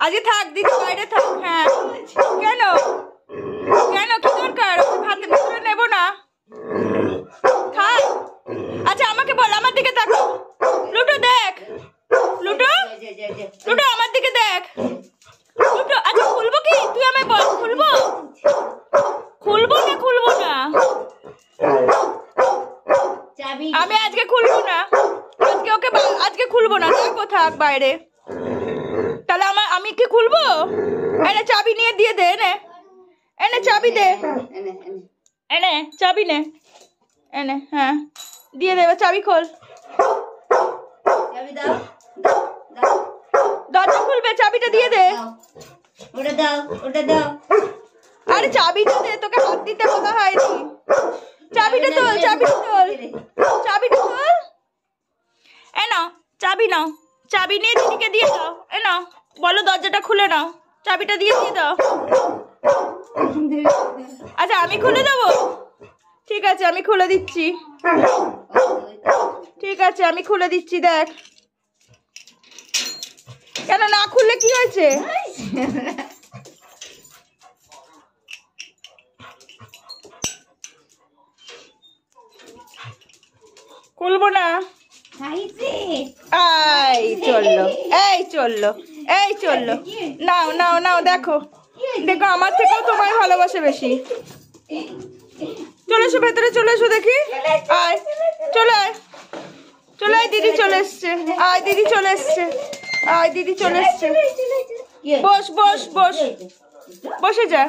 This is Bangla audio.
আজকে থাক দিদি, বাইরে থাক। হ্যাঁ কেন কেন কি দরকার? ভাতের ভিতরে নেবো না, থাক। আচ্ছা আমাকে বল, আমার দিকে তাকো। লুটু দেখ, লুটু লুটু আমার দিকে দেখ। লুটু আচ্ছা খুলবো কি? তুই আমায় বল, খুলবো খুলবো না খুলবো না? আমি আজকে খুলবো না, আজকে ওকে আজকে খুলবো না, দেখো থাক বাইরে। তাহলে আমি কি খুলবো? এনে চাবি নিয়ে দিয়ে দে, এনে এনে চাবি দে, এনে চাবি নে, এনে। হ্যাঁ দিয়ে দেবে, চাবি খোল। দরজা খুলবে, চাবিটা দিয়ে দে। ওটা দাও, ওটা দাও। আরে চাবিটা দে, তোকে হাত দিতে বলা হয়নি। চাবিটা তোল, চাবিটা তোল, চাবিটা তোল। এ নাও চাবি, নাও চাবি নিয়ে দিদিকে দিয়ে দাও। এ নাও, বলো দরজাটা খুলে নাও, চাবিটা দিয়ে দাও। আচ্ছা আমি খুলে দেবো, ঠিক আছে আমি খুলে দিচ্ছি, ঠিক আছে আমি খুলে দিচ্ছি। দেখ কেন না খুললে কি হয়েছে? খুলবো না, এই চললো, এই চললো, এই চললো। নাও নাও নাও, দেখো দেখো, আমার থেকেও তোমায় ভালোবাসে বেশি। চলে এসো ভেতরে, চলে এসো দেখি। আয় চলে আয়, চলে আয়, দিদি চলে এসছে। আয় দিদি চলে এসছে, আয় দিদি চলে এসছে। বস বস বস, বসে যা।